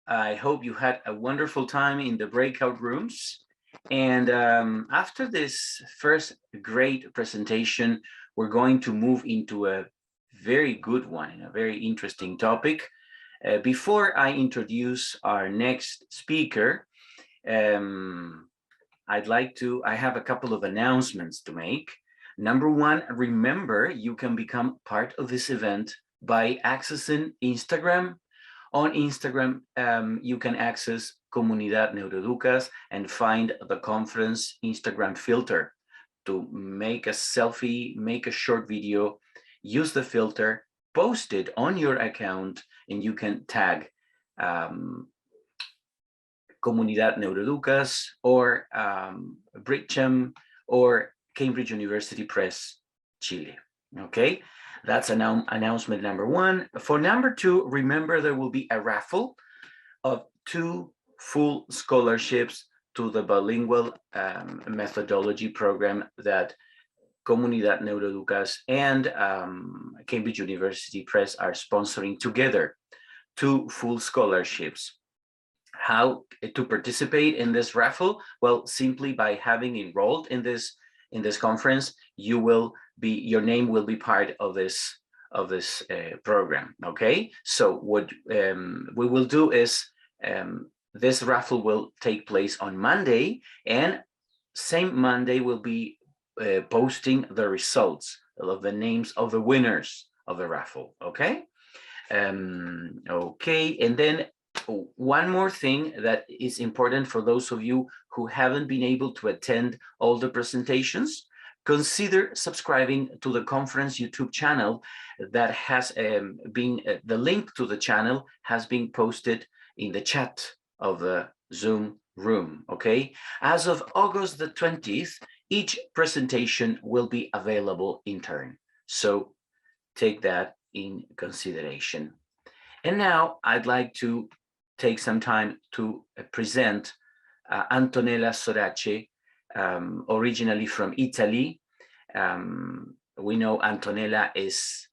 I hope you had a wonderful time in the breakout rooms. And after this first great presentation, we're going to move into a very good one and a very interesting topic. Before I introduce our next speaker, I have a couple of announcements to make. Number one, remember you can become part of this event by accessing Instagram. On Instagram, you can access Comunidad Neuroeducas and find the conference Instagram filter to make a selfie, make a short video, use the filter, post it on your account, and you can tag Comunidad Neuroeducas or Bridgem or Cambridge University Press, Chile. Okay, that's announcement number one. For number two, remember there will be a raffle of 2 full scholarships to the bilingual methodology program that Comunidad Neuroeducas and Cambridge University Press are sponsoring together. 2 full scholarships. How to participate in this raffle? Well, simply by having enrolled in this conference, your name will be part of this program. Okay, so what we will do is this raffle will take place on Monday, and same Monday we'll be posting the results of the names of the winners of the raffle. Okay. Okay, and then one more thing that is important for those of you who haven't been able to attend all the presentations, consider subscribing to the conference YouTube channel that has been, the link to the channel has been posted in the chat of the Zoom room, okay? As of August the 20th, each presentation will be available in turn. So take that in consideration. And now I'd like to take some time to present Antonella Sorace, originally from Italy. We know Antonella is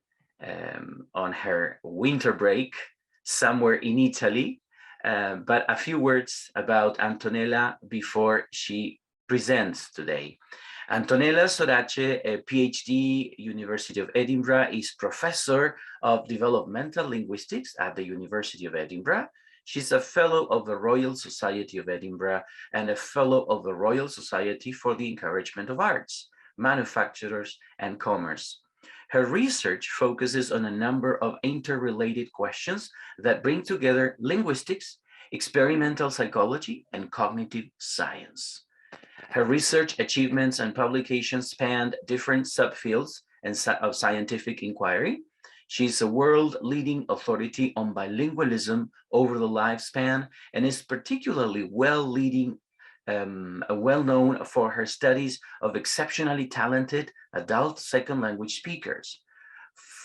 on her winter break somewhere in Italy, but a few words about Antonella before she presents today. Antonella Sorace, a PhD, University of Edinburgh, is Professor of Developmental Linguistics at the University of Edinburgh. She's a Fellow of the Royal Society of Edinburgh and a Fellow of the Royal Society for the Encouragement of Arts, Manufacturers and Commerce. Her research focuses on a number of interrelated questions that bring together linguistics, experimental psychology, and cognitive science. Her research achievements and publications spanned different subfields of scientific inquiry. She's a world-leading authority on bilingualism over the lifespan and is particularly well-known for her studies of exceptionally talented adult second language speakers,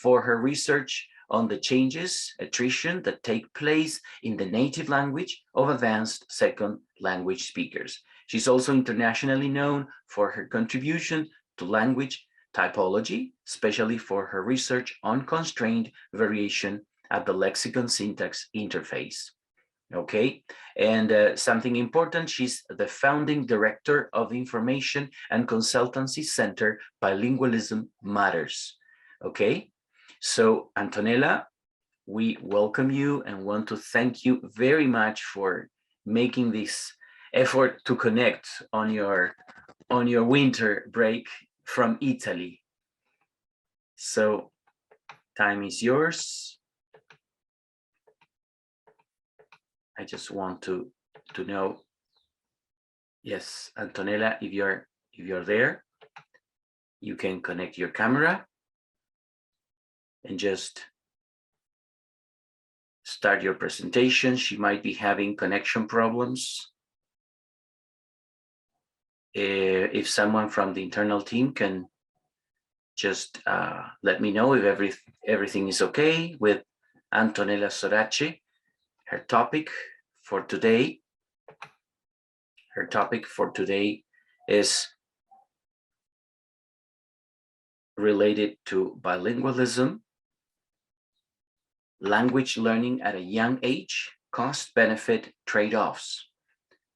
for her research on the changes, attrition that take place in the native language of advanced second language speakers. She's also internationally known for her contribution to language typology, especially for her research on constrained variation at the lexicon syntax interface. Okay, and something important, she's the founding director of the Information and Consultancy Center Bilingualism Matters. Okay, so Antonella, we welcome you and want to thank you very much for making this effort to connect on your winter break from Italy. So time is yours. I just want to know, yes, Antonella, if you're there, you can connect your camera and just start your presentation. She might be having connection problems. If someone from the internal team can just let me know if everything is okay with Antonella Sorace. Her topic for today is related to bilingualism, language learning at a young age, cost-benefit trade-offs.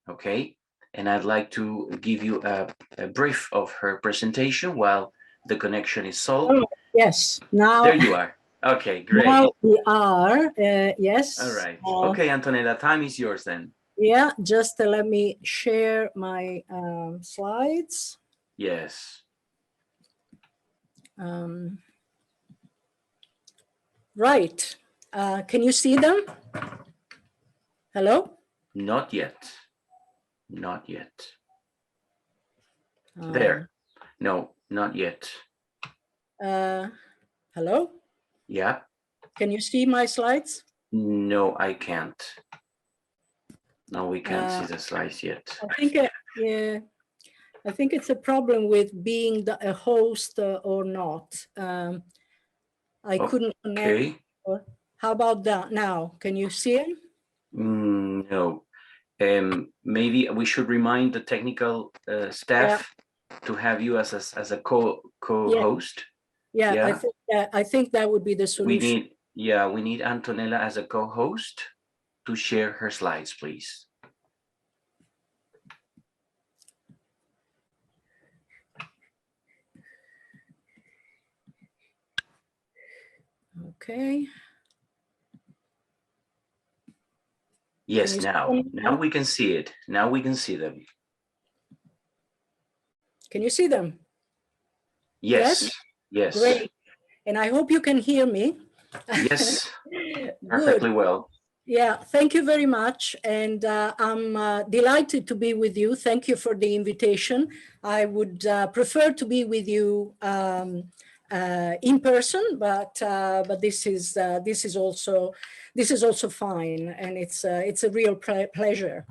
Okay, and I'd like to give you a brief of her presentation while the connection is solved. Oh, yes, now there you are. Okay, great. Now we are, yes. All right. Okay, Antonella, time is yours then. Yeah, just let me share my slides. Yes. Right. Can you see them? Hello? Not yet. Not yet. There. No, not yet. Hello? Yeah. Can you see my slides? No, I can't. No, we can't see the slides yet. I think, yeah, I think it's a problem with being a host or not. I couldn't connect. Okay. How about that now? Can you see it? No. Maybe we should remind the technical staff to have you as a co-host. Yeah, I think that would be the solution. We need Antonella as a co-host to share her slides, please. Okay. Yes, now we can see it. Now we can see them. Can you see them? Yes. Yes. Great. And I hope you can hear me. Yes. Perfectly well. Yeah, thank you very much. And I'm delighted to be with you. Thank you for the invitation. I would prefer to be with you in person, but this is also fine, and it's a real pleasure.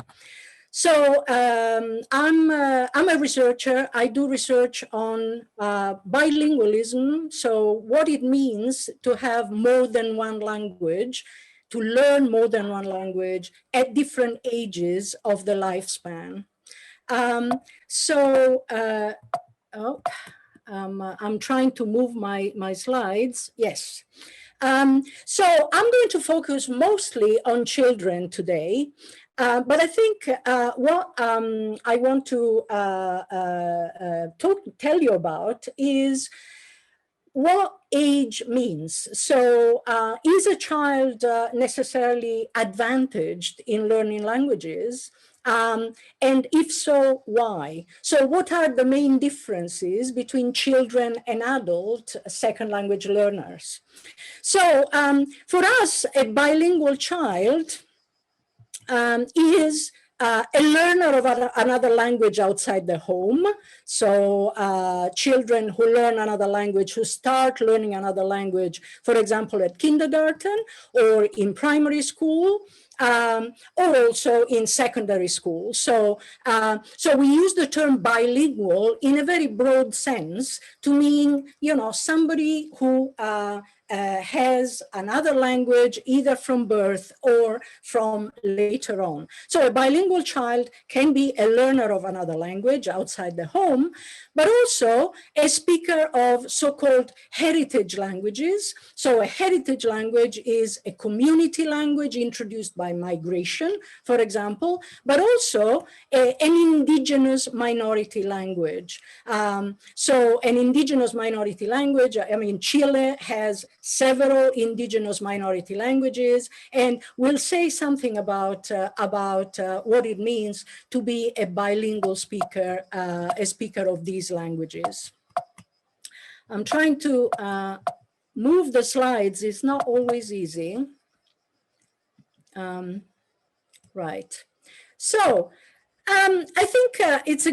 So I'm a researcher. I do research on bilingualism. So what it means to have more than one language, to learn more than one language at different ages of the lifespan. I'm trying to move my slides. Yes. So I'm going to focus mostly on children today. But I think what I want to tell you about is what age means. So is a child necessarily advantaged in learning languages? And if so, why? So what are the main differences between children and adult second language learners? So for us, a bilingual child is a learner of another language outside the home. So children who learn another language, who start learning another language, for example, at kindergarten or in primary school, or also in secondary school. So, so we use the term bilingual in a very broad sense to mean, somebody who has another language either from birth or from later on. So a bilingual child can be a learner of another language outside the home, but also a speaker of so-called heritage languages. So a heritage language is a community language introduced by migration, for example, but also an indigenous minority language. So an indigenous minority language, Chile has several indigenous minority languages, and we'll say something about what it means to be a bilingual speaker, a speaker of these languages. I'm trying to move the slides. It's not always easy. Right. So I think it's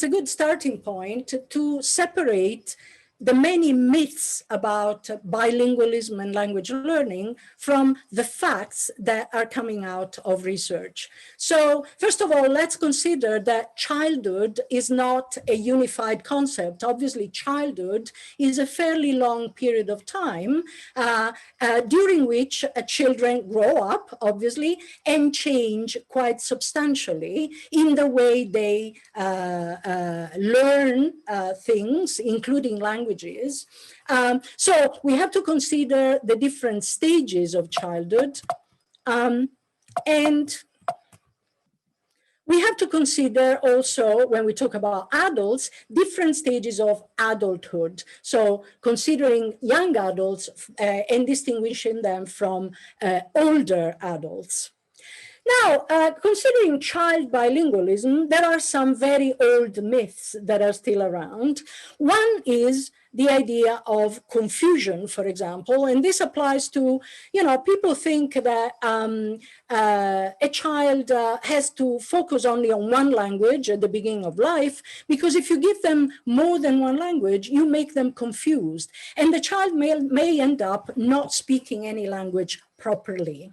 a good starting point to separate the many myths about bilingualism and language learning from the facts that are coming out of research. So first of all, let's consider that childhood is not a unified concept. Obviously, childhood is a fairly long period of time during which children grow up, obviously, and change quite substantially in the way they learn things, including languages. So we have to consider the different stages of childhood. And we have to consider also, when we talk about adults, different stages of adulthood. So considering young adults and distinguishing them from older adults. Now, considering child bilingualism, there are some very old myths that are still around. One is the idea of confusion, for example, and this applies to, people think that a child has to focus only on one language at the beginning of life, because if you give them more than one language, you make them confused, and the child may end up not speaking any language properly.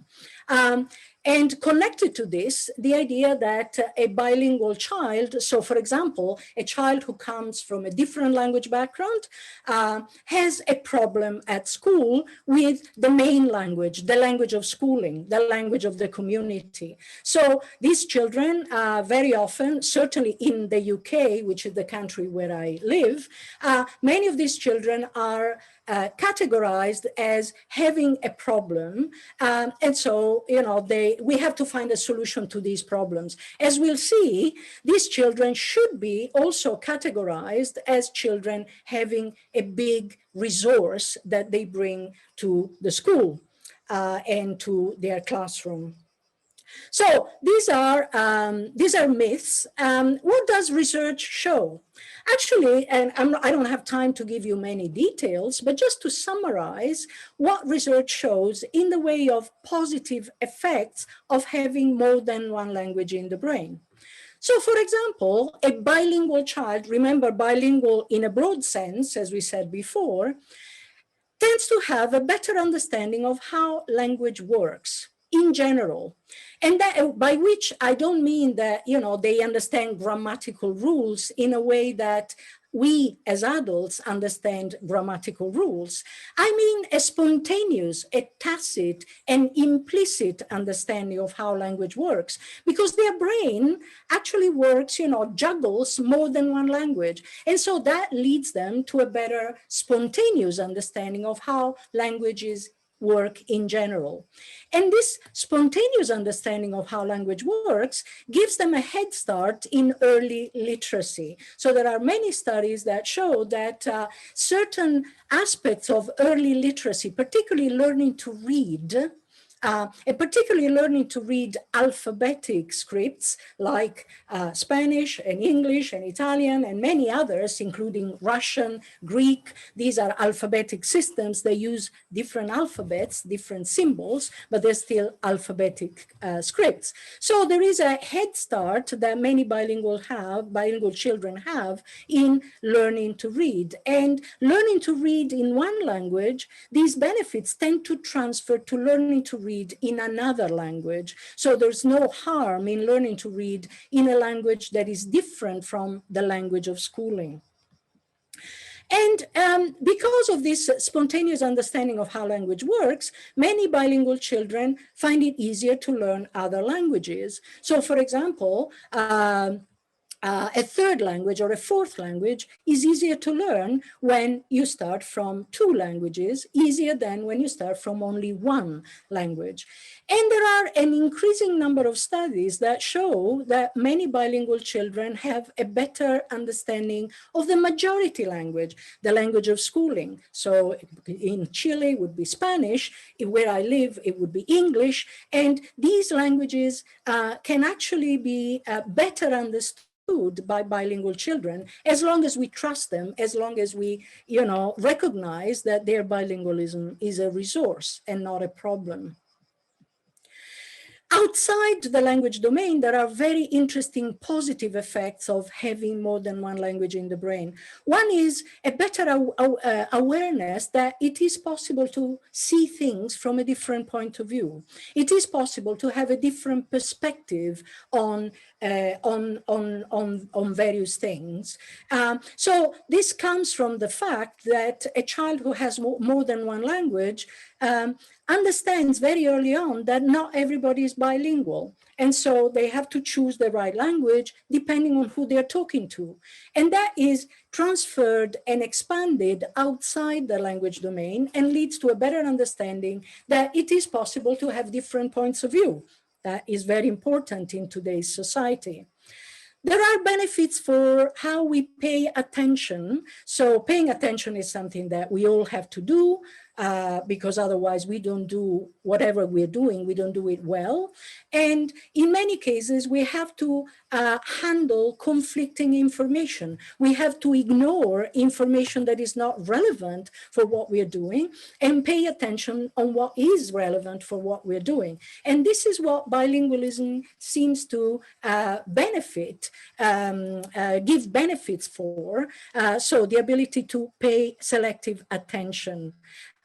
And connected to this, the idea that a bilingual child, so for example, a child who comes from a different language background has a problem at school with the main language, the language of schooling, the language of the community. So these children very often, certainly in the UK, which is the country where I live, many of these children are categorized as having a problem. And so, we have to find a solution to these problems. As we'll see, these children should be also categorized as children having a big resource that they bring to the school and to their classroom. So these are myths. What does research show? Actually, and I don't have time to give you many details, but just to summarize what research shows in the way of positive effects of having more than one language in the brain. So for example, a bilingual child, remember bilingual in a broad sense, as we said before, tends to have a better understanding of how language works in general. And that, by which I don't mean that, they understand grammatical rules in a way that we as adults understand grammatical rules. I mean a spontaneous, a tacit, and implicit understanding of how language works, because their brain actually works, juggles more than one language. And so that leads them to a better spontaneous understanding of how languages work in general. And this spontaneous understanding of how language works gives them a head start in early literacy. So there are many studies that show that certain aspects of early literacy, particularly learning to read, and particularly learning to read alphabetic scripts like Spanish and English and Italian and many others, including Russian, Greek. These are alphabetic systems. They use different alphabets, different symbols, but they're still alphabetic scripts. So there is a head start that many bilingual children have in learning to read. And learning to read in one language, these benefits tend to transfer to learning to read in another language. So there's no harm in learning to read in a language that is different from the language of schooling. And because of this spontaneous understanding of how language works, many bilingual children find it easier to learn other languages. So for example, a third language or a fourth language is easier to learn when you start from two languages, easier than when you start from only one language. And there are an increasing number of studies that show that many bilingual children have a better understanding of the majority language, the language of schooling. So in Chile, it would be Spanish. Where I live, it would be English. And these languages can actually be better understood by bilingual children, as long as we trust them, as long as we, recognize that their bilingualism is a resource and not a problem. Outside the language domain, there are very interesting positive effects of having more than one language in the brain. One is a better awareness that it is possible to see things from a different point of view. It is possible to have a different perspective on various things. So this comes from the fact that a child who has more than one language understands very early on that not everybody is bilingual. And so they have to choose the right language depending on who they're talking to. And that is transferred and expanded outside the language domain and leads to a better understanding that it is possible to have different points of view. That is very important in today's society. There are benefits for how we pay attention. So paying attention is something that we all have to do because otherwise we don't do whatever we're doing, we don't do it well. And in many cases, we have to handle conflicting information. We have to ignore information that is not relevant for what we're doing and pay attention on what is relevant for what we're doing. And this is what bilingualism seems to benefit, give benefits for. So the ability to pay selective attention.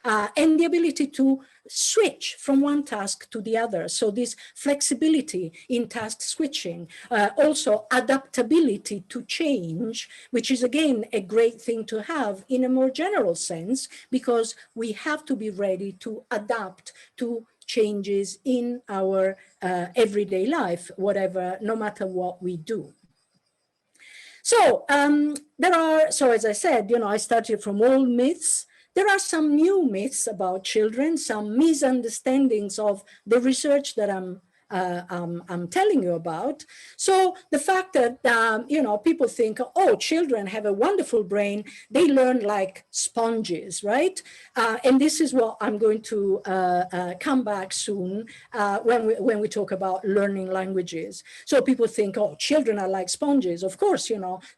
And the ability to switch from one task to the other. So this flexibility in task switching, also adaptability to change, which is again a great thing to have in a more general sense, because we have to be ready to adapt to changes in our everyday life, whatever, no matter what we do. So so as I said, I started from old myths. There are some new myths about children, some misunderstandings of the research that I'm telling you about. So the fact that, people think, oh, children have a wonderful brain, they learn like sponges, right? And this is what I'm going to come back soon when we talk about learning languages. So people think, oh, children are like sponges. Of course,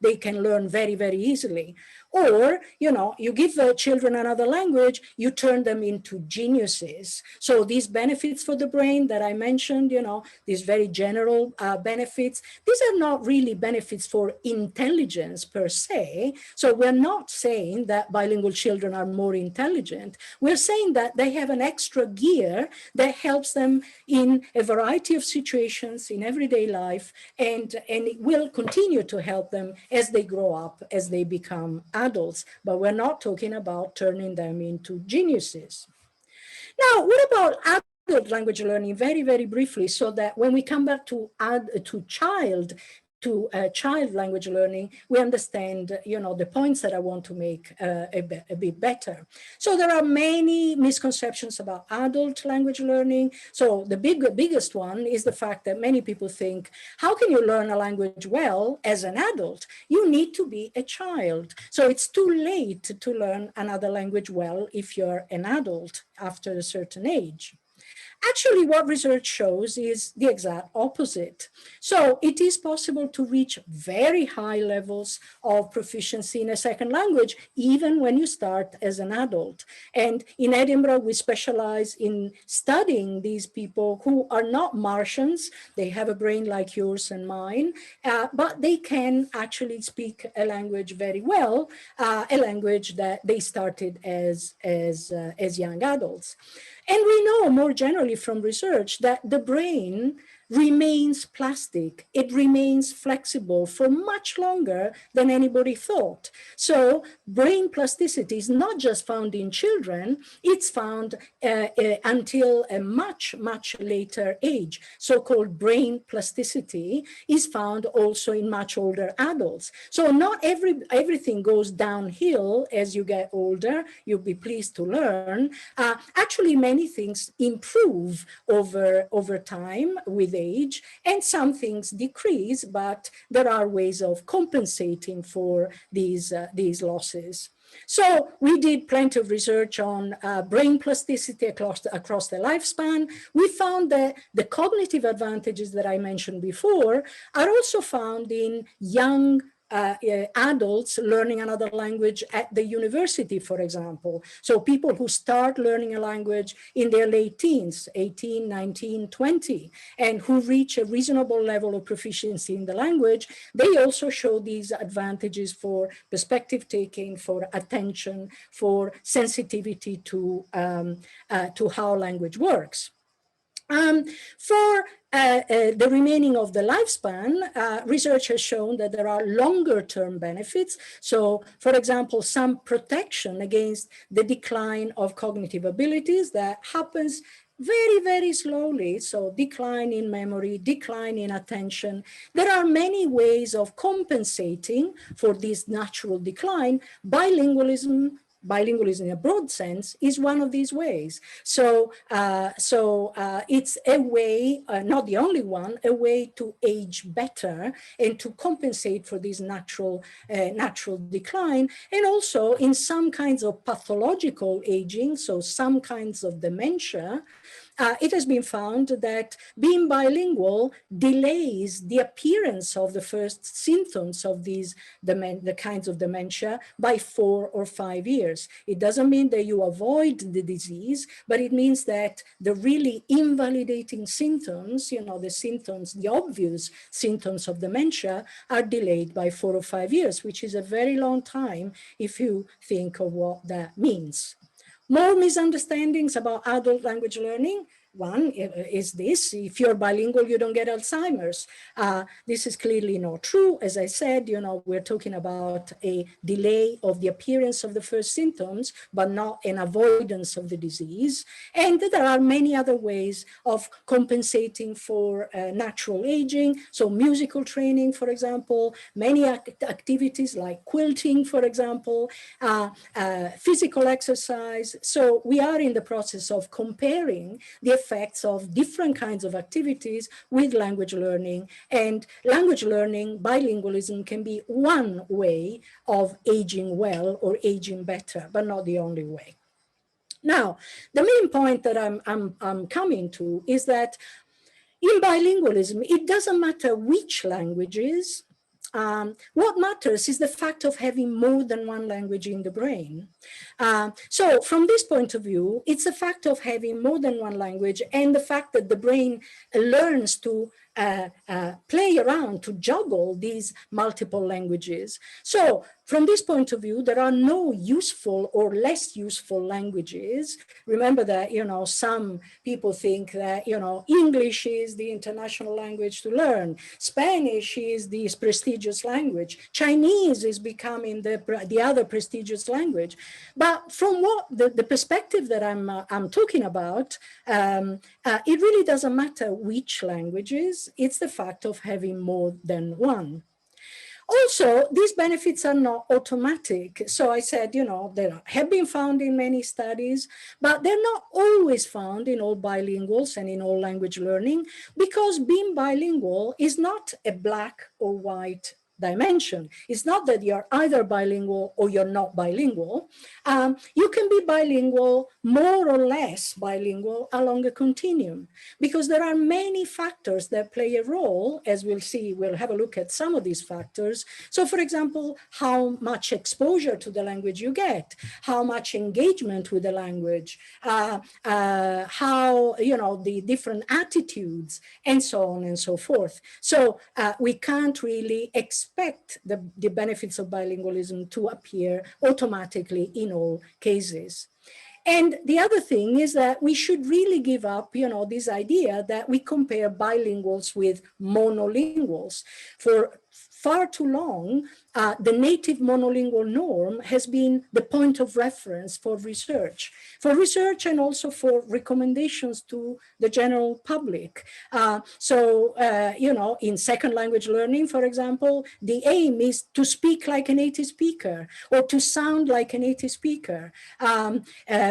they can learn very, very easily. Or, you give the children another language, you turn them into geniuses. So these benefits for the brain that I mentioned, these very general benefits, these are not really benefits for intelligence per se. So we're not saying that bilingual children are more intelligent. We're saying that they have an extra gear that helps them in a variety of situations in everyday life, and it will continue to help them as they grow up, as they become adults, but we're not talking about turning them into geniuses. Now, what about adult language learning? Very, very briefly, so that when we come back to child language learning, we understand, the points that I want to make a bit better. So there are many misconceptions about adult language learning. So the biggest one is the fact that many people think, how can you learn a language well as an adult? You need to be a child. So it's too late to learn another language well if you're an adult after a certain age. Actually, what research shows is the exact opposite. So it is possible to reach very high levels of proficiency in a second language, even when you start as an adult. And in Edinburgh, we specialize in studying these people who are not Martians. They have a brain like yours and mine, but they can actually speak a language very well, a language that they started as young adults. And we know more generally from research that the brain remains plastic. It remains flexible for much longer than anybody thought. So brain plasticity is not just found in children, it's found until a much, much later age. So-called brain plasticity is found also in much older adults. So not everything goes downhill as you get older, you'll be pleased to learn. Actually, many things improve over time with age, and some things decrease, but there are ways of compensating for these losses. So we did plenty of research on brain plasticity across the lifespan. We found that the cognitive advantages that I mentioned before are also found in young adults learning another language at the university, for example. So people who start learning a language in their late teens, 18, 19, 20, and who reach a reasonable level of proficiency in the language, they also show these advantages for perspective taking, for attention, for sensitivity to how language works. For the remaining of the lifespan, research has shown that there are longer term benefits. So, for example, some protection against the decline of cognitive abilities that happens very, very slowly. So decline in memory, decline in attention. There are many ways of compensating for this natural decline. Bilingualism in a broad sense is one of these ways. So, it's a way, not the only one, a way to age better and to compensate for this natural decline. And also in some kinds of pathological aging, so some kinds of dementia, it has been found that being bilingual delays the appearance of the first symptoms of the kinds of dementia by 4 or 5 years. It doesn't mean that you avoid the disease, but it means that the really invalidating symptoms, the obvious symptoms of dementia are delayed by 4 or 5 years, which is a very long time if you think of what that means. More misunderstandings about adult language learning. One is this: if you're bilingual, you don't get Alzheimer's. This is clearly not true. As I said, we're talking about a delay of the appearance of the first symptoms, but not an avoidance of the disease. And there are many other ways of compensating for natural aging. So musical training, for example, many activities like quilting, for example, physical exercise. So we are in the process of comparing the effects of different kinds of activities with language learning. And language learning, bilingualism, can be one way of aging well or aging better, but not the only way. Now, the main point that I'm coming to is that in bilingualism, it doesn't matter which languages. What matters is the fact of having more than one language in the brain. So from this point of view, it's a fact of having more than one language and the fact that the brain learns to play around, to juggle these multiple languages. So from this point of view, there are no useful or less useful languages. Remember that, some people think that, English is the international language to learn. Spanish is the prestigious language. Chinese is becoming the other prestigious language. But from what the perspective that I'm talking about, it really doesn't matter which languages. It's the fact of having more than one. Also, these benefits are not automatic. So I said, they have been found in many studies, but they're not always found in all bilinguals and in all language learning, because being bilingual is not a black or white dimension. It's not that you're either bilingual or you're not bilingual. You can be bilingual, more or less bilingual, along a continuum, because there are many factors that play a role, as we'll see. We'll have a look at some of these factors. So for example, how much exposure to the language you get, how much engagement with the language, how, the different attitudes, and so on and so forth. So we can't really expect the benefits of bilingualism to appear automatically in all cases. And the other thing is that we should really give up, this idea that we compare bilinguals with monolinguals. For far too long, the native monolingual norm has been the point of reference for research and also for recommendations to the general public. In second language learning, for example, the aim is to speak like a native speaker or to sound like a native speaker.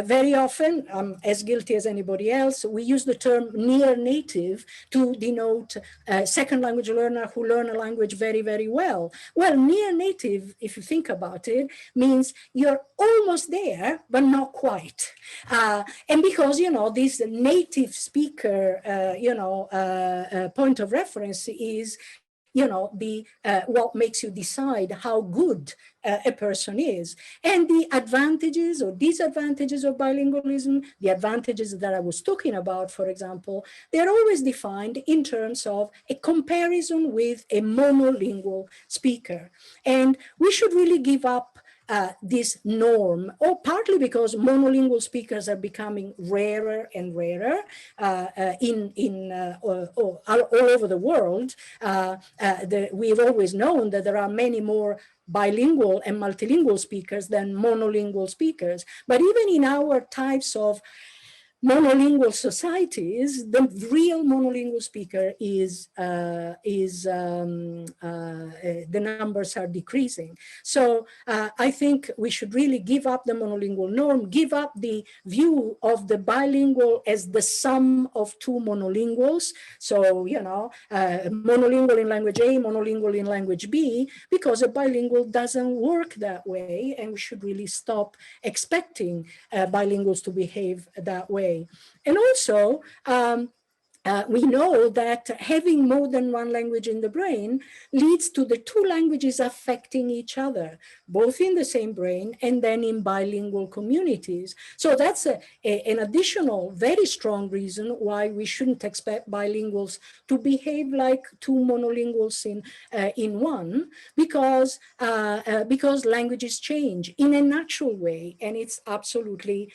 Very often, as guilty as anybody else, we use the term near native to denote a second language learner who learn a language very, very well. Well, near native, if you think about it, means you're almost there, but not quite. And because, this native speaker, point of reference is, what makes you decide how good a person is. And the advantages or disadvantages of bilingualism, the advantages that I was talking about, for example, they're always defined in terms of a comparison with a monolingual speaker. And we should really give up this norm, or partly because monolingual speakers are becoming rarer and rarer all over the world. We've always known that there are many more bilingual and multilingual speakers than monolingual speakers. But even in our types of monolingual societies, the real monolingual speaker the numbers are decreasing. So I think we should really give up the monolingual norm, give up the view of the bilingual as the sum of two monolinguals. So, you know, monolingual in language A, monolingual in language B, because a bilingual doesn't work that way, and we should really stop expecting bilinguals to behave that way. And also, we know that having more than one language in the brain leads to the two languages affecting each other, both in the same brain and then in bilingual communities. So that's an additional, very strong reason why we shouldn't expect bilinguals to behave like two monolinguals in one, because languages change in a natural way, and it's absolutely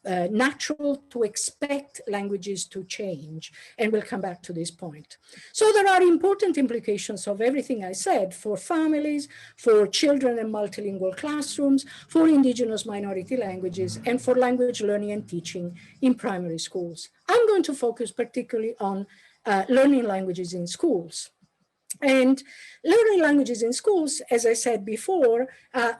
natural to expect languages to change. And we'll come back to this point. So there are important implications of everything I said for families, for children in multilingual classrooms, for indigenous minority languages, and for language learning and teaching in primary schools. I'm going to focus particularly on learning languages in schools. And learning languages in schools, as I said before,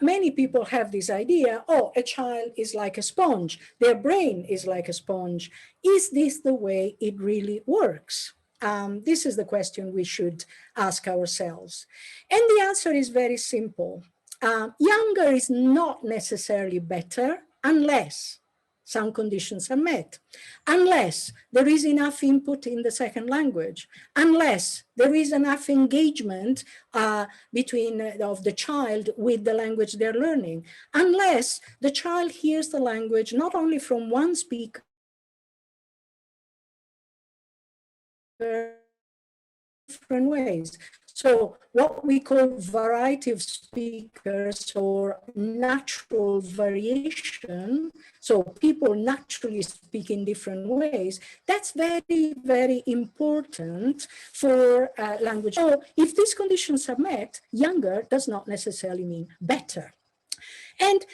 many people have this idea, oh, a child is like a sponge. Their brain is like a sponge. Is this the way it really works? This is the question we should ask ourselves. And the answer is very simple. Younger is not necessarily better unless some conditions are met, unless there is enough input in the second language, unless there is enough engagement of the child with the language they're learning, unless the child hears the language not only from one speaker, different ways. So what we call variety of speakers or natural variation, so people naturally speak in different ways, that's very, very important for language. So if these conditions are met, younger does not necessarily mean better. And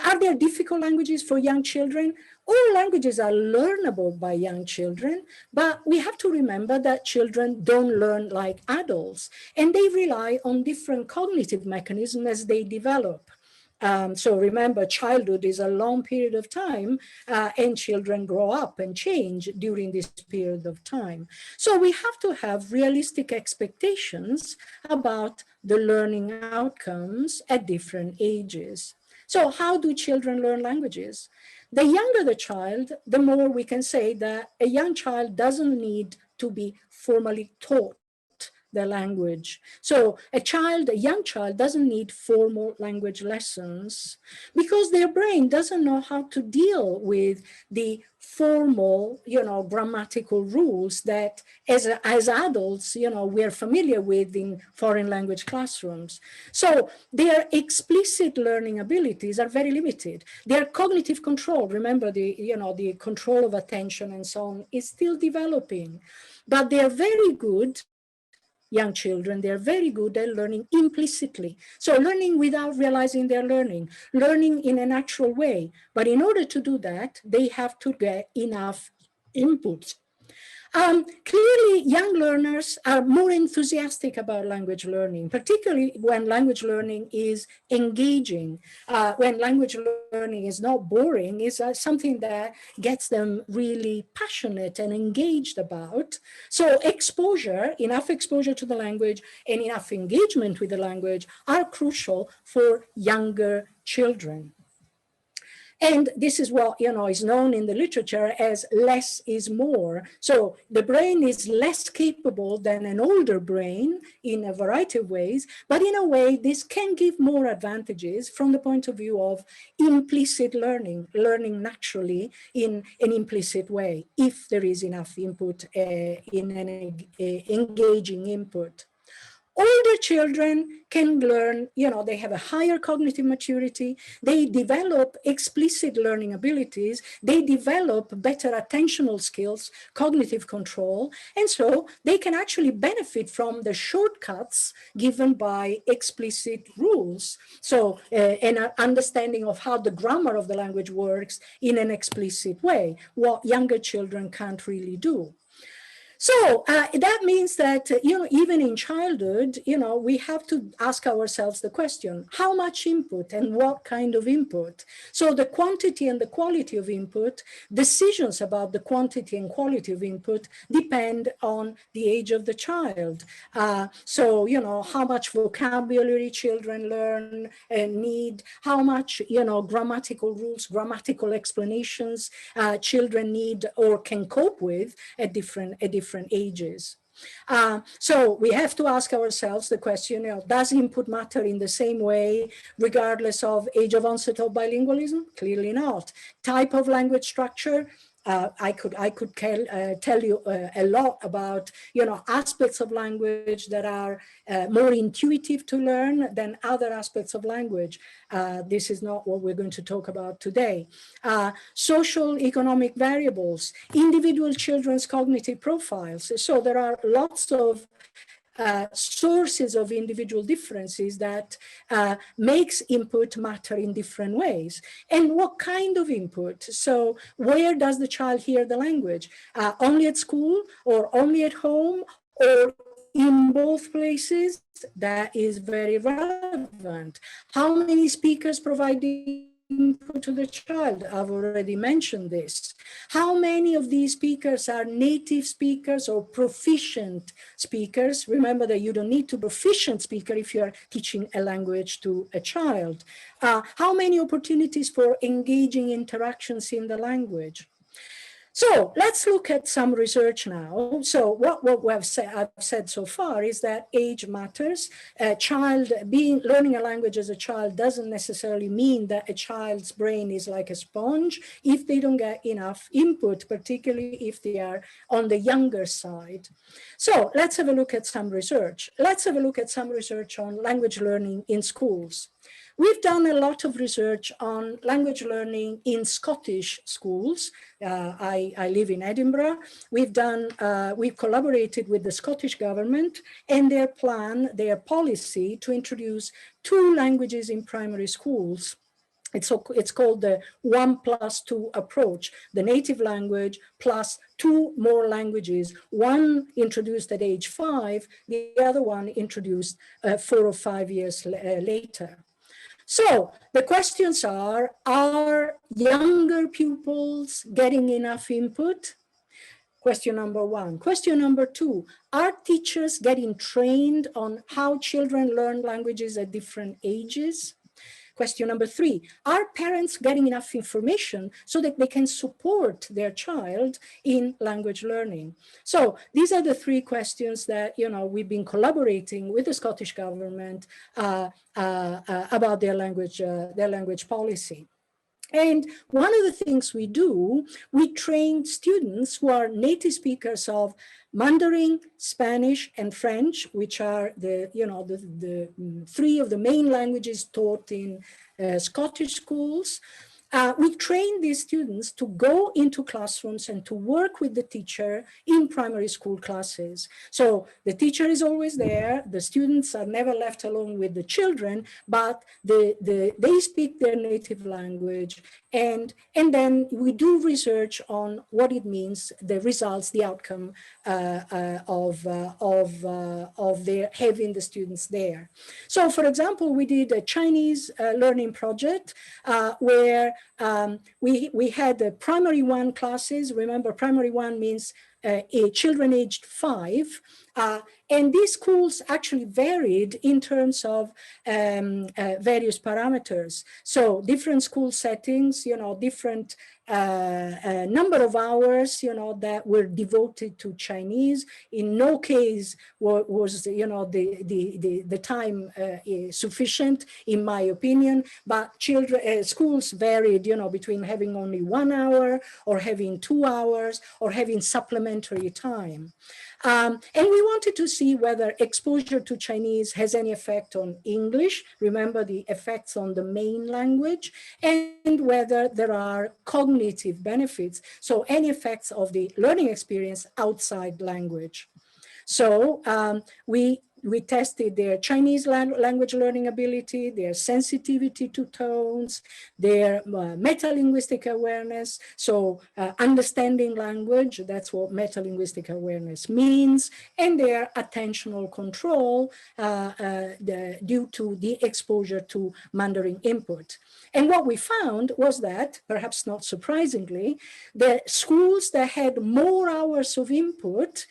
are there difficult languages for young children? All languages are learnable by young children, but we have to remember that children don't learn like adults, and they rely on different cognitive mechanisms as they develop. So remember, childhood is a long period of time, and children grow up and change during this period of time. So we have to have realistic expectations about the learning outcomes at different ages. So how do children learn languages? The younger the child, the more we can say that a young child doesn't need to be formally taught the language. So a young child doesn't need formal language lessons because their brain doesn't know how to deal with the formal, grammatical rules that as adults, we're familiar with in foreign language classrooms. So their explicit learning abilities are very limited. Their cognitive control, remember the control of attention and so on, is still developing, but they're very good. Young children, they're very good at learning implicitly. So learning without realizing they're learning in a natural way. But in order to do that, they have to get enough input. Clearly, young learners are more enthusiastic about language learning, particularly when language learning is engaging. When language learning is not boring, is something that gets them really passionate and engaged about. So enough exposure to the language and enough engagement with the language are crucial for younger children. And this is what is known in the literature as less is more. So the brain is less capable than an older brain in a variety of ways, but in a way, this can give more advantages from the point of view of implicit learning naturally in an implicit way, if there is enough input in an engaging input. Older children can learn, they have a higher cognitive maturity, they develop explicit learning abilities, they develop better attentional skills, cognitive control, and so they can actually benefit from the shortcuts given by explicit rules. So an understanding of how the grammar of the language works in an explicit way, what younger children can't really do. So that means that, even in childhood, we have to ask ourselves the question, how much input and what kind of input? So the quantity and the quality of input, decisions about the quantity and quality of input depend on the age of the child. So, how much vocabulary children learn and need, how much, grammatical rules, grammatical explanations children need or can cope with at different ages. So we have to ask ourselves the question, does input matter in the same way, regardless of age of onset of bilingualism? Clearly not. Type of language structure, I could tell you a lot about, aspects of language that are more intuitive to learn than other aspects of language. This is not what we're going to talk about today. Social economic variables, individual children's cognitive profiles. So there are lots of sources of individual differences that makes input matter in different ways. And what kind of input? So where does the child hear the language? Only at school or only at home or in both places? That is very relevant. How many speakers provide the input to the child? I've already mentioned this. How many of these speakers are native speakers or proficient speakers? Remember that you don't need to be a proficient speaker if you are teaching a language to a child. How many opportunities for engaging interactions in the language? So let's look at some research now. So what I've said so far is that age matters. A child learning a language as a child doesn't necessarily mean that a child's brain is like a sponge if they don't get enough input, particularly if they are on the younger side. So let's have a look at some research. Let's have a look at some research on language learning in schools. We've done a lot of research on language learning in Scottish schools. I live in Edinburgh. We've collaborated with the Scottish government and their policy to introduce 2 languages in primary schools. It's called the 1+2 approach, the native language plus 2 more languages, one introduced at age 5, the other one introduced 4 or 5 years later. So the questions are younger pupils getting enough input? Question number 1. Question number 2, are teachers getting trained on how children learn languages at different ages? Question number 3, are parents getting enough information so that they can support their child in language learning? So these are the 3 questions that, we've been collaborating with the Scottish government about their language policy. And one of the things we do, we train students who are native speakers of Mandarin, Spanish, and French, which are the 3 of the main languages taught in Scottish schools. We train these students to go into classrooms and to work with the teacher in primary school classes. So the teacher is always there. The students are never left alone with the children, but they speak their native language. And then we do research on what it means, the results, the outcome of their having the students there. So for example, we did a Chinese learning project where we had the primary 1 classes. Remember, primary 1 means children aged 5. And these schools actually varied in terms of various parameters. So different school settings, different number of hours, that were devoted to Chinese. In no case was, the time sufficient, in my opinion. But schools varied, between having only 1 hour or having 2 hours or having supplementary elementary time. And we wanted to see whether exposure to Chinese has any effect on English, remember the effects on the main language, and whether there are cognitive benefits, so any effects of the learning experience outside language. So we tested their Chinese language learning ability, their sensitivity to tones, their metalinguistic awareness. So understanding language, that's what metalinguistic awareness means, and their attentional control due to the exposure to Mandarin input. And what we found was that, perhaps not surprisingly, the schools that had more hours of input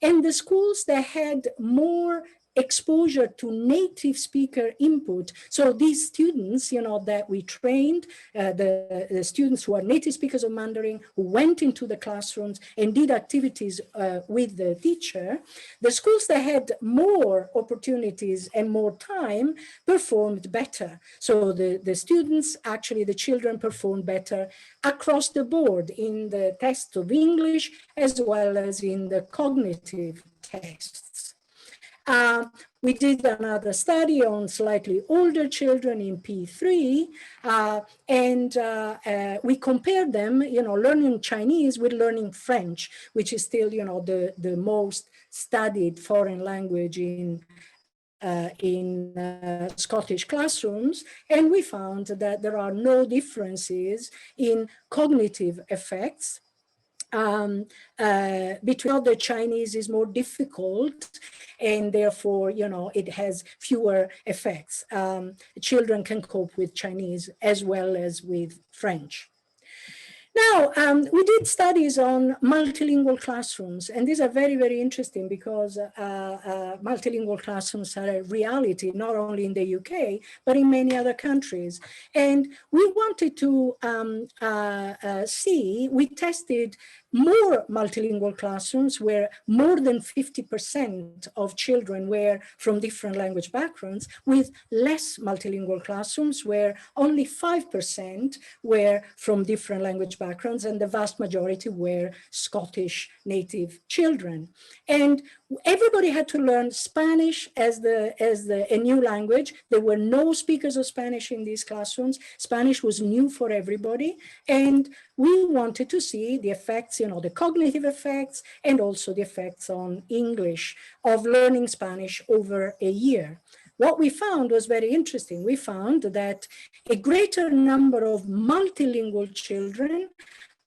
and the schools that had more exposure to native speaker input. So these students, that we trained, the students who are native speakers of Mandarin, who went into the classrooms and did activities with the teacher, the schools that had more opportunities and more time performed better. So the students, actually the children performed better across the board in the test of English as well as in the cognitive tests. We did another study on slightly older children in P3, and we compared them, learning Chinese with learning French, which is still, the most studied foreign language in Scottish classrooms, and we found that there are no differences in cognitive effects. Between the Chinese is more difficult, and therefore, it has fewer effects. Children can cope with Chinese as well as with French. Now, we did studies on multilingual classrooms, and these are very, very interesting because multilingual classrooms are a reality, not only in the UK, but in many other countries. And we wanted to we tested more multilingual classrooms where more than 50% of children were from different language backgrounds, with less multilingual classrooms where only 5% were from different language backgrounds, and the vast majority were Scottish native children. And everybody had to learn Spanish as a new language. There were no speakers of Spanish in these classrooms. Spanish was new for everybody. And we wanted to see the effects, the cognitive effects, and also the effects on English of learning Spanish over a year. What we found was very interesting. We found that a greater number of multilingual children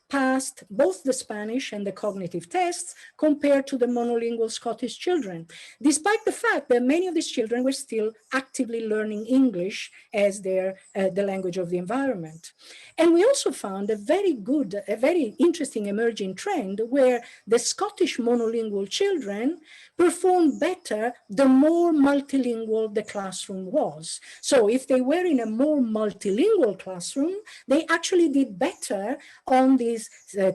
passed both the Spanish and the cognitive tests compared to the monolingual Scottish children, despite the fact that many of these children were still actively learning English as the language of the environment. And we also found a very interesting emerging trend where the Scottish monolingual children performed better the more multilingual the classroom was. So if they were in a more multilingual classroom, they actually did better on these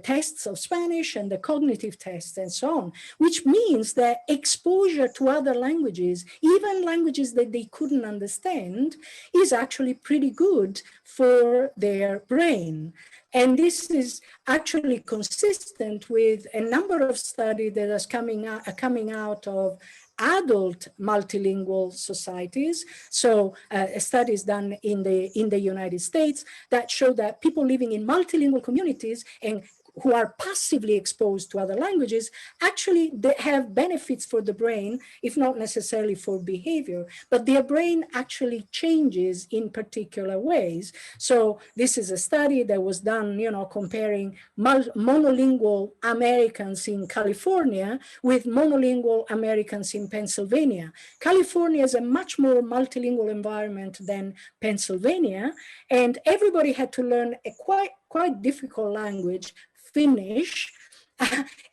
tests of Spanish and the cognitive tests and so on, which means that exposure to other languages, even languages that they couldn't understand, is actually pretty good for their brain. And this is actually consistent with a number of studies that are coming out of adult multilingual societies. So studies done in the United States that show that people living in multilingual communities and who are passively exposed to other languages, actually they have benefits for the brain, if not necessarily for behavior, but their brain actually changes in particular ways. So this is a study that was done, comparing monolingual Americans in California with monolingual Americans in Pennsylvania. California is a much more multilingual environment than Pennsylvania, and everybody had to learn a quite difficult language, Finnish,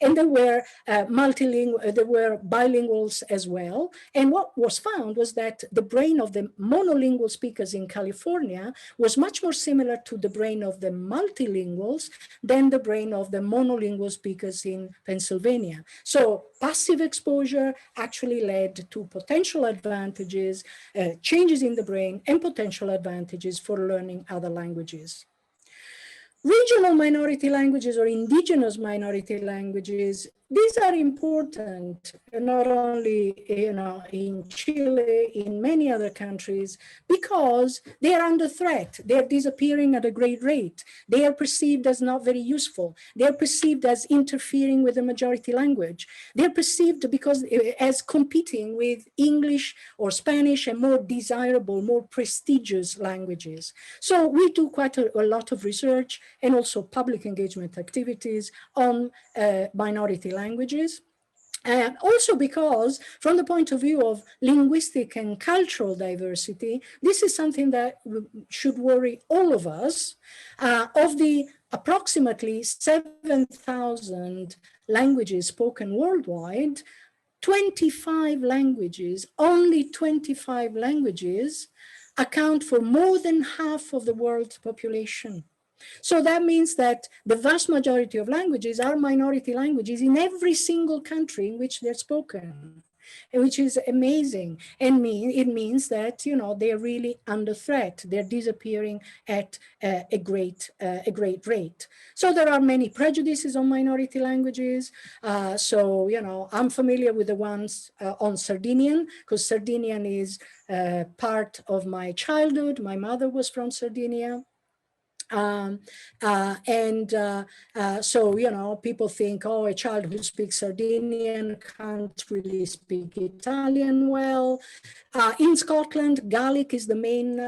and there were there were bilinguals as well. And what was found was that the brain of the monolingual speakers in California was much more similar to the brain of the multilinguals than the brain of the monolingual speakers in Pennsylvania. So passive exposure actually led to potential advantages, changes in the brain, and potential advantages for learning other languages. Regional minority languages or indigenous minority languages, these are important, not only in Chile, in many other countries, because they are under threat. They're disappearing at a great rate. They are perceived as not very useful. They're perceived as interfering with the majority language. They're perceived as competing with English or Spanish and more desirable, more prestigious languages. So we do quite a lot of research and also public engagement activities on minority languages. And also because from the point of view of linguistic and cultural diversity, this is something that should worry all of us. Of the approximately 7,000 languages spoken worldwide, 25 languages, only 25 languages account for more than half of the world's population. So that means that the vast majority of languages are minority languages in every single country in which they're spoken, which is amazing. And it means that, they're really under threat. They're disappearing at a great rate. So there are many prejudices on minority languages. I'm familiar with the ones on Sardinian, because Sardinian is part of my childhood. My mother was from Sardinia. People think, oh, a child who speaks Sardinian can't really speak Italian well. In Scotland, Gaelic is the main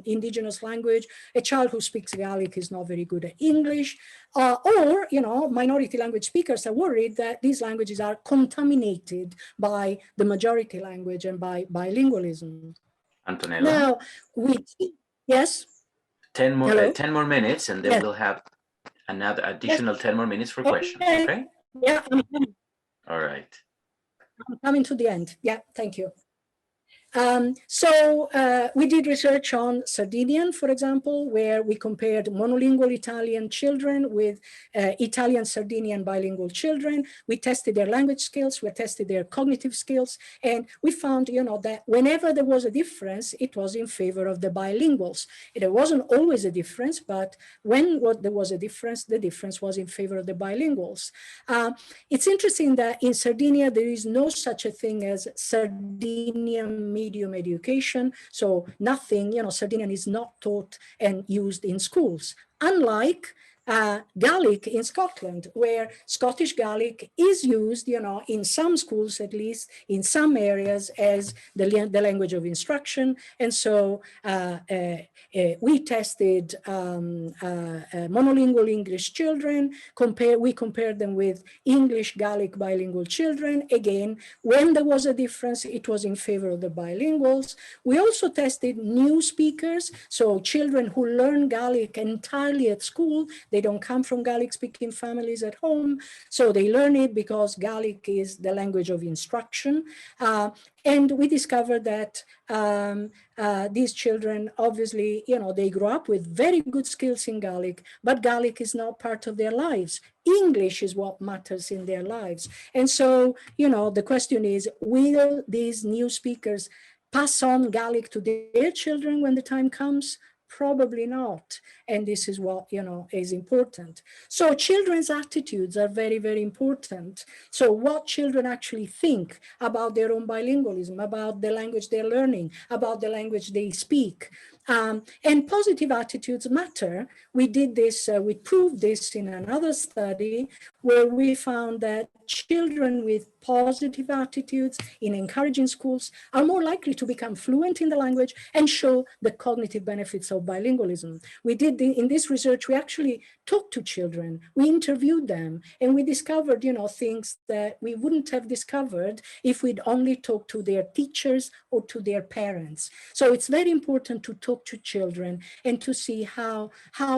indigenous language. A child who speaks Gaelic is not very good at English. Minority language speakers are worried that these languages are contaminated by the majority language and by bilingualism. Antonella? Now, yes? 10 more minutes, and then yes. We'll have another additional 10 more minutes for questions, okay? Yeah, I'm coming. All right. I'm coming to the end. Yeah, thank you. We did research on Sardinian, for example, where we compared monolingual Italian children with Italian Sardinian bilingual children. We tested their language skills, we tested their cognitive skills, and we found, that whenever there was a difference, it was in favor of the bilinguals. There wasn't always a difference, but when there was a difference, the difference was in favor of the bilinguals. It's interesting that in Sardinia, there is no such a thing as Sardinian medium education. So nothing, Sardinian is not taught and used in schools. Unlike Gaelic in Scotland, where Scottish Gaelic is used, in some schools, at least in some areas, as the language of instruction. And so we tested monolingual English children. We compared them with English Gaelic bilingual children. Again, when there was a difference, it was in favor of the bilinguals. We also tested new speakers, so children who learn Gaelic entirely at school. They don't come from Gaelic-speaking families at home, so they learn it because Gaelic is the language of instruction. And we discovered that these children, obviously, they grow up with very good skills in Gaelic, but Gaelic is not part of their lives. English is what matters in their lives. And so, the question is, will these new speakers pass on Gaelic to their children when the time comes? Probably not. And this is what, is important. So children's attitudes are very, very important. So what children actually think about their own bilingualism, about the language they're learning, about the language they speak. And positive attitudes matter. We did this, we proved this in another study where we found that children with positive attitudes in encouraging schools are more likely to become fluent in the language and show the cognitive benefits of bilingualism. We did in this research, we actually talked to children, we interviewed them, and we discovered, things that we wouldn't have discovered if we'd only talked to their teachers or to their parents. So it's very important to talk to children and to see how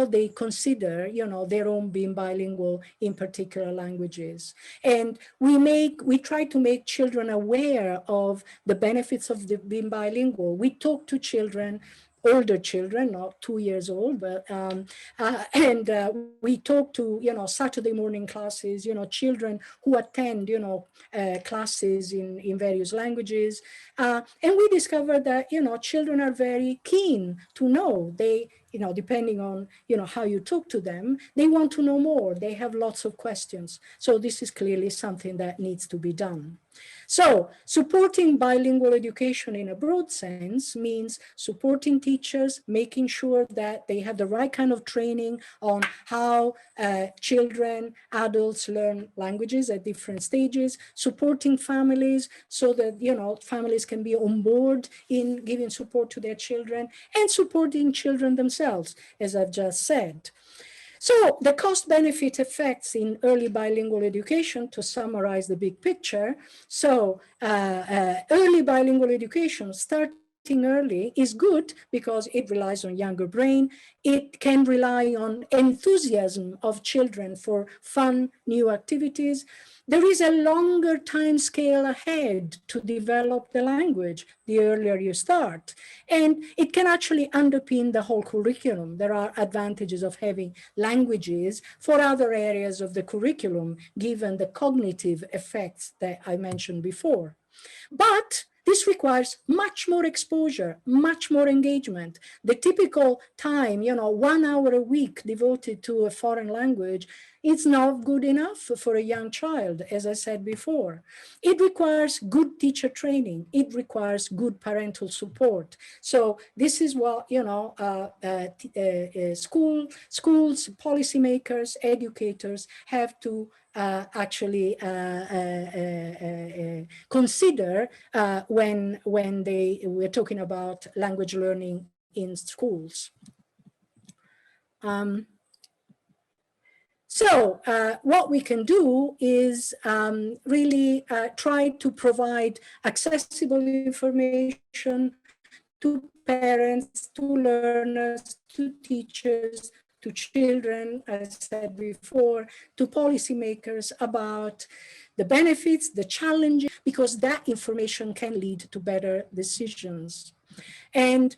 they consider, their own being bilingual in particular languages. And we try to make children aware of the benefits of being bilingual. We talk to children, older children, not 2 years old, but we talk to Saturday morning classes, children who attend classes in various languages, and we discovered that children are very keen to know. They depending on, how you talk to them, they want to know more. They have lots of questions. So this is clearly something that needs to be done. So supporting bilingual education in a broad sense means supporting teachers, making sure that they have the right kind of training on how children, adults learn languages at different stages, supporting families so that, families can be on board in giving support to their children, and supporting children themselves, as I've just said. So the cost-benefit effects in early bilingual education, to summarize the big picture. So early bilingual education, starting early, is good because it relies on younger brain. It can rely on enthusiasm of children for fun, new activities. There is a longer time scale ahead to develop the language the earlier you start. And it can actually underpin the whole curriculum. There are advantages of having languages for other areas of the curriculum, given the cognitive effects that I mentioned before. But this requires much more exposure, much more engagement. The typical time, 1 hour a week devoted to a foreign language, it's not good enough for a young child, as I said before. It requires good teacher training. It requires good parental support. So this is what, schools, policymakers, educators have to actually consider when we're talking about language learning in schools. So what we can do is really try to provide accessible information to parents, to learners, to teachers, to children, as I said before, to policymakers about the benefits, the challenges, because that information can lead to better decisions. And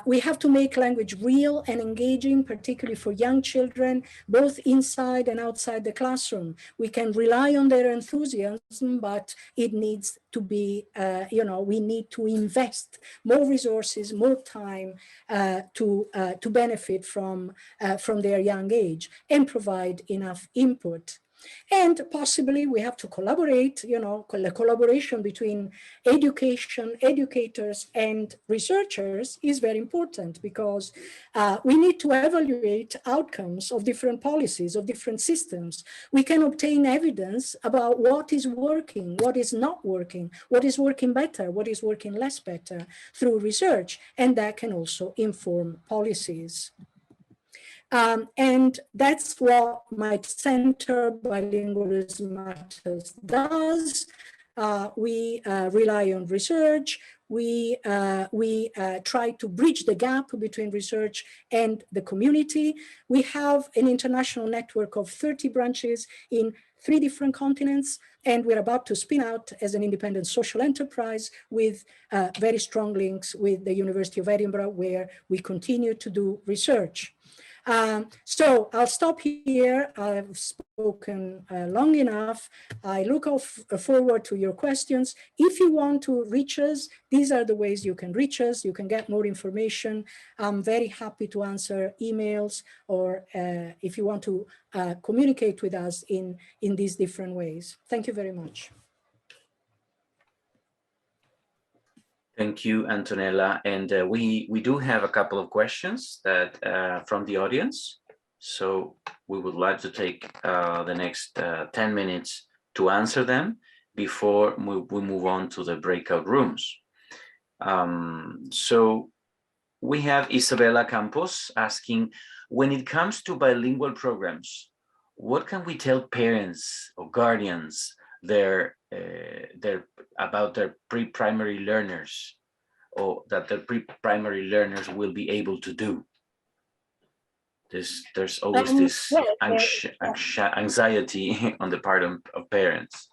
we have to make language real and engaging, particularly for young children, both inside and outside the classroom. We can rely on their enthusiasm, but it needs to be, we need to invest more resources, more time to benefit from their young age and provide enough input. And possibly we have to collaborate, the collaboration between education, educators, and researchers is very important, because we need to evaluate outcomes of different policies, of different systems. We can obtain evidence about what is working, what is not working, what is working better, what is working less better through research, and that can also inform policies. And that's what my Center Bilingualism Matters does. We rely on research. We try to bridge the gap between research and the community. We have an international network of 30 branches in 3 different continents, and we're about to spin out as an independent social enterprise with very strong links with the University of Edinburgh, where we continue to do research. So I'll stop here. I've spoken long enough. I look forward to your questions. If you want to reach us, these are the ways you can reach us. You can get more information. I'm very happy to answer emails, or if you want to communicate with us in these different ways. Thank you very much. Thank you, Antonella. And we do have a couple of questions that from the audience. So we would like to take the next 10 minutes to answer them before we move on to the breakout rooms. So we have Isabella Campos asking, when it comes to bilingual programs, what can we tell parents or guardians about their pre-primary learners, or that their pre-primary learners will be able to do? There's always this anxiety on the part of parents.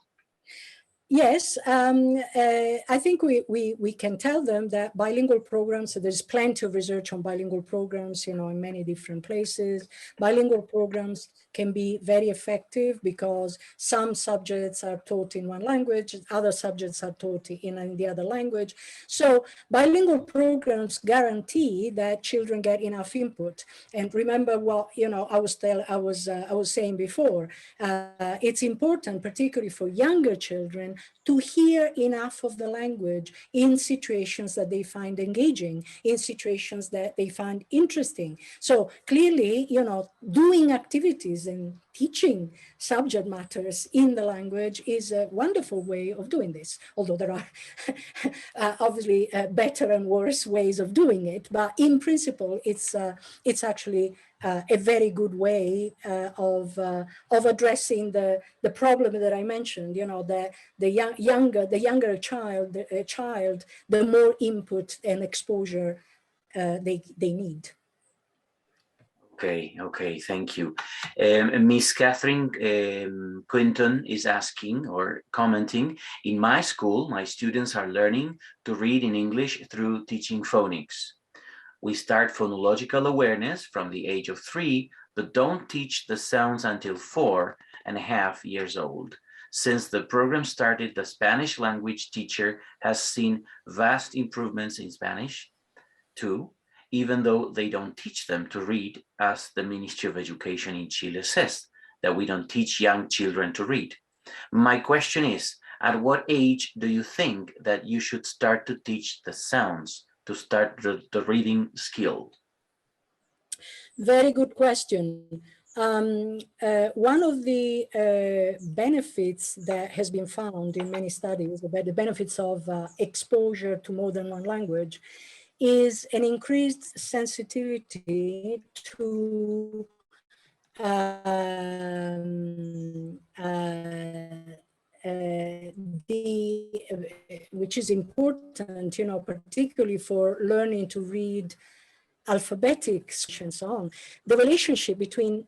Yes, I think we can tell them that bilingual programs, so there's plenty of research on bilingual programs, in many different places. Bilingual programs can be very effective because some subjects are taught in one language, other subjects are taught in the other language. So bilingual programs guarantee that children get enough input. And remember what I was saying before. It's important, particularly for younger children, to hear enough of the language in situations that they find engaging, in situations that they find interesting. So clearly, doing activities and teaching subject matters in the language is a wonderful way of doing this, although there are obviously better and worse ways of doing it. But in principle, it's actually a very good way of addressing the problem that I mentioned. That the younger child, the more input and exposure they need. Okay, thank you. Miss Catherine Quinton is asking or commenting, in my school, my students are learning to read in English through teaching phonics. We start phonological awareness from the age of 3, but don't teach the sounds until 4.5 years old. Since the program started, the Spanish language teacher has seen vast improvements in Spanish too, even though they don't teach them to read, as the Ministry of Education in Chile says, that we don't teach young children to read. My question is, at what age do you think that you should start to teach the sounds to start the reading skill? Very good question. One of the benefits that has been found in many studies about the benefits of exposure to more than one language is an increased sensitivity to which is important, particularly for learning to read alphabetic and so on, the relationship between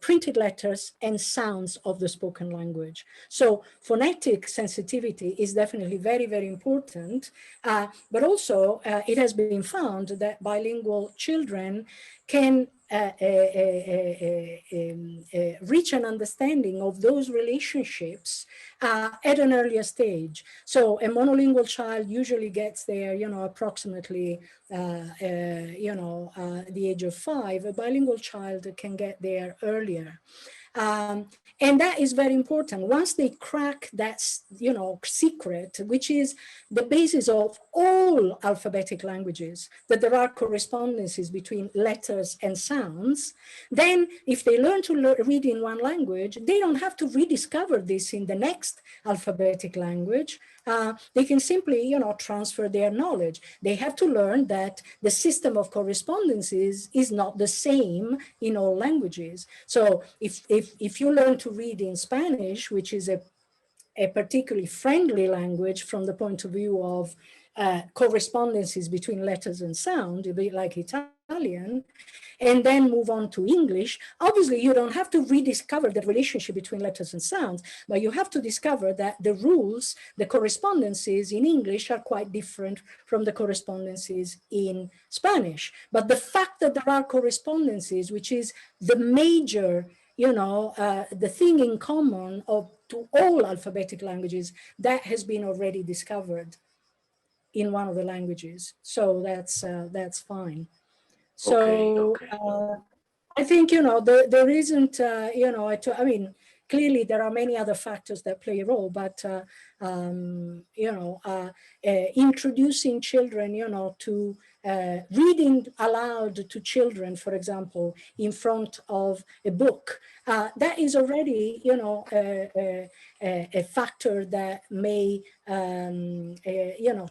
printed letters and sounds of the spoken language. So phonetic sensitivity is definitely very, very important, but also it has been found that bilingual children can reach an understanding of those relationships at an earlier stage. So a monolingual child usually gets there, approximately, the age of 5. A bilingual child can get there earlier. And that is very important. Once they crack that, secret, which is the basis of all alphabetic languages, that there are correspondences between letters and sounds, then if they learn to read in one language, they don't have to rediscover this in the next alphabetic language. They can simply, transfer their knowledge. They have to learn that the system of correspondences is not the same in all languages. So if you learn to read in Spanish, which is a particularly friendly language from the point of view of correspondences between letters and sound, a bit like Italian, and then move on to English, obviously you don't have to rediscover the relationship between letters and sounds, but you have to discover that the rules, the correspondences in English are quite different from the correspondences in Spanish. But the fact that there are correspondences, which is the major, the thing in common to all alphabetic languages, that has been already discovered in one of the languages. So that's fine. So I think, there isn't, I mean, clearly there are many other factors that play a role, but, introducing children, to reading aloud to children, for example, in front of a book, that is already, a factor that may,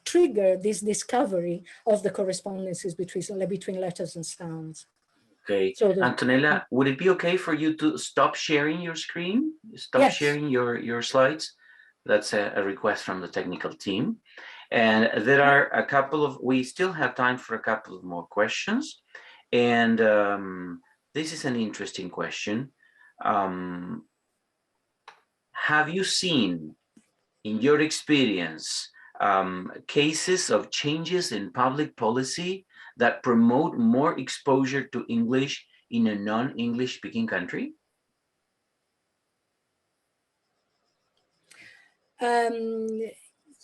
trigger this discovery of the correspondences between letters and sounds. Okay, so Antonella, would it be okay for you to stop sharing your screen? Stop sharing your slides? That's a request from the technical team. And there are a couple of, we still have time for a couple of more questions. And this is an interesting question. Have you seen in your experience, cases of changes in public policy that promote more exposure to English in a non-English speaking country?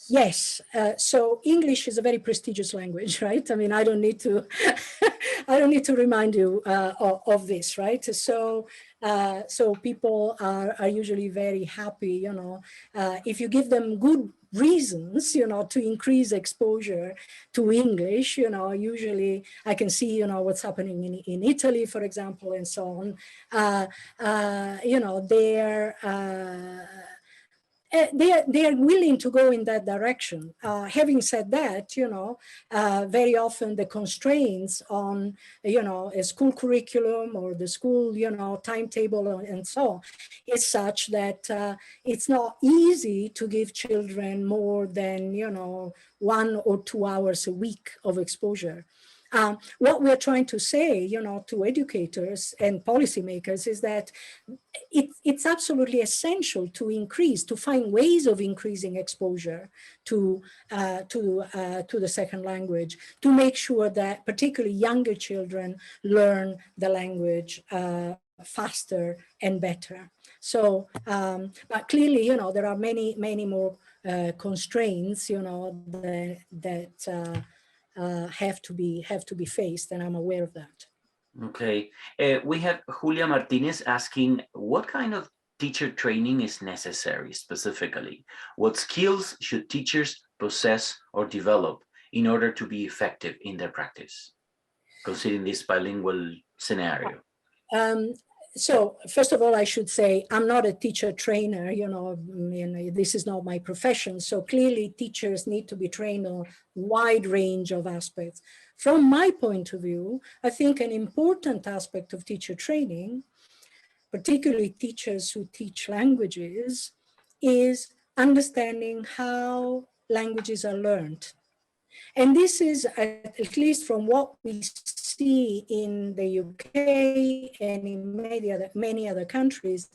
Yes, so English is a very prestigious language, right? I mean, I don't need to, I don't need to remind you of this, right? So, so people are usually very happy, you know, if you give them good reasons, you know, to increase exposure to English, you know, usually I can see, you know, what's happening in Italy, for example, and so on. You know, they are willing to go in that direction. Having said that, you know, very often the constraints on, you know, a school curriculum or the school, you know, timetable and so on is such that it's not easy to give children more than, you know, 1 or 2 hours a week of exposure. What we're trying to say, you know, to educators and policymakers is that it's absolutely essential to increase, to find ways of increasing exposure to the second language, to make sure that particularly younger children learn the language faster and better. So, but clearly, you know, there are many more constraints, you know, that have to be faced, and I'm aware of that. Okay, we have Julia Martinez asking, what kind of teacher training is necessary specifically? What skills should teachers possess or develop in order to be effective in their practice, considering this bilingual scenario? So first of all, I should say I'm not a teacher trainer, you know, this is not my profession. So clearly teachers need to be trained on a wide range of aspects. From my point of view, I think an important aspect of teacher training, particularly teachers who teach languages, is understanding how languages are learned. And this is, at least from what we see in the UK and in many other countries,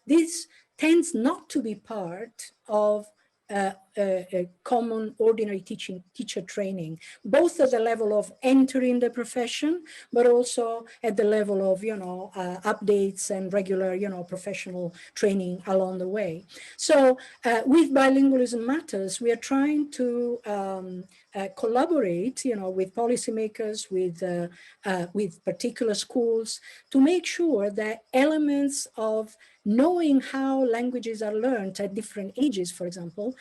this tends not to be part of a common ordinary teacher training, both at the level of entering the profession, but also at the level of, you know, updates and regular, you know, professional training along the way. So with Bilingualism Matters, we are trying to collaborate, you know, with policymakers, with particular schools, to make sure that elements of knowing how languages are learned at different ages, for example,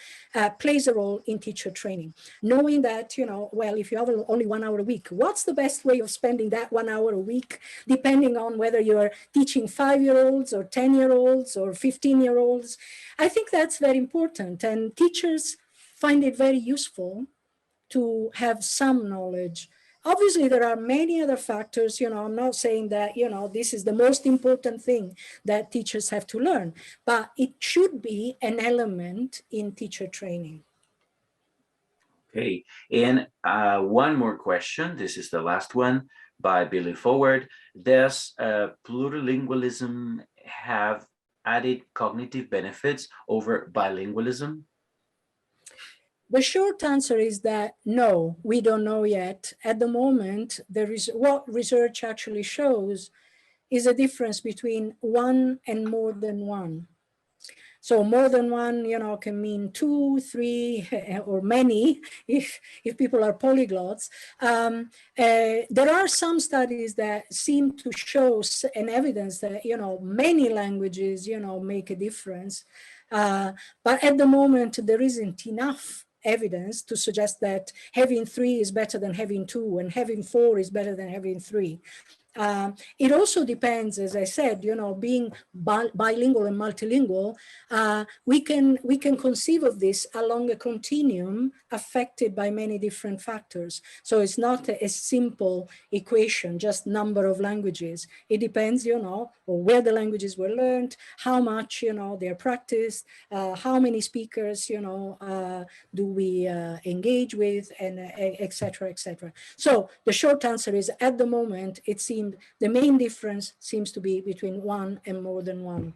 plays a role in teacher training. Knowing that, you know, well, if you have only 1 hour a week, what's the best way of spending that 1 hour a week, depending on whether you're teaching 5-year-olds or 10-year-olds or 15-year-olds. I think that's very important, and teachers find it very useful to have some knowledge. Obviously, there are many other factors, you know, I'm not saying that, you know, this is the most important thing that teachers have to learn, but it should be an element in teacher training. Okay, and one more question. This is the last one by Billy Forward. Does plurilingualism have added cognitive benefits over bilingualism? The short answer is that no, we don't know yet. At the moment, there is what research actually shows is a difference between one and more than one. So more than one, you know, can mean 2, 3, or many if people are polyglots. There are some studies that seem to show an evidence that, you know, many languages, you know, make a difference. But at the moment, there isn't enough evidence to suggest that having 3 is better than having 2 and having 4 is better than having 3. It also depends, as I said, you know, being bilingual and multilingual, we can conceive of this along a continuum affected by many different factors. So it's not a simple equation, just number of languages. It depends, you know, on where the languages were learned, how much, you know, they're practiced, how many speakers, you know, do we engage with, and et cetera, et cetera. So the short answer is, at the moment, it seems the main difference seems to be between one and more than one.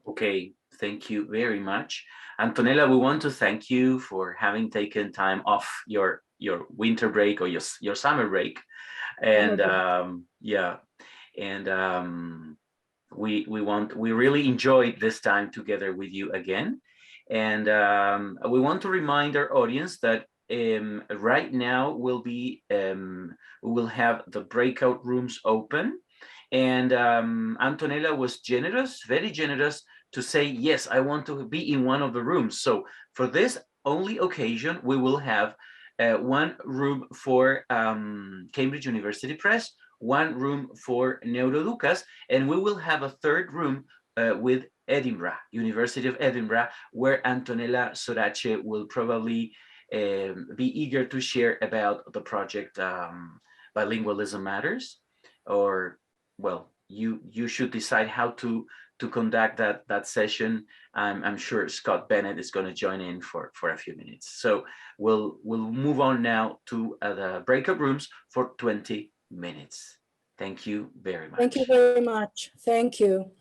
Okay, Thank you very much. Antonella, we want to thank you for having taken time off your winter break or your summer break. And yeah, and we really enjoyed this time together with you again. And we want to remind our audience that right now we will have the breakout rooms open. And Antonella was generous, very generous, to say, yes, I want to be in one of the rooms. So for this only occasion, we will have one room for Cambridge University Press, one room for Neuroducas, and we will have a third room with Edinburgh, University of Edinburgh, where Antonella Sorace will probably be eager to share about the project Bilingualism Matters. Or, well, you should decide how to conduct that session. I'm sure Scott Bennett is going to join in for a few minutes. So we'll move on now to the breakout rooms for 20 minutes. Thank you very much. Thank you very much. Thank you.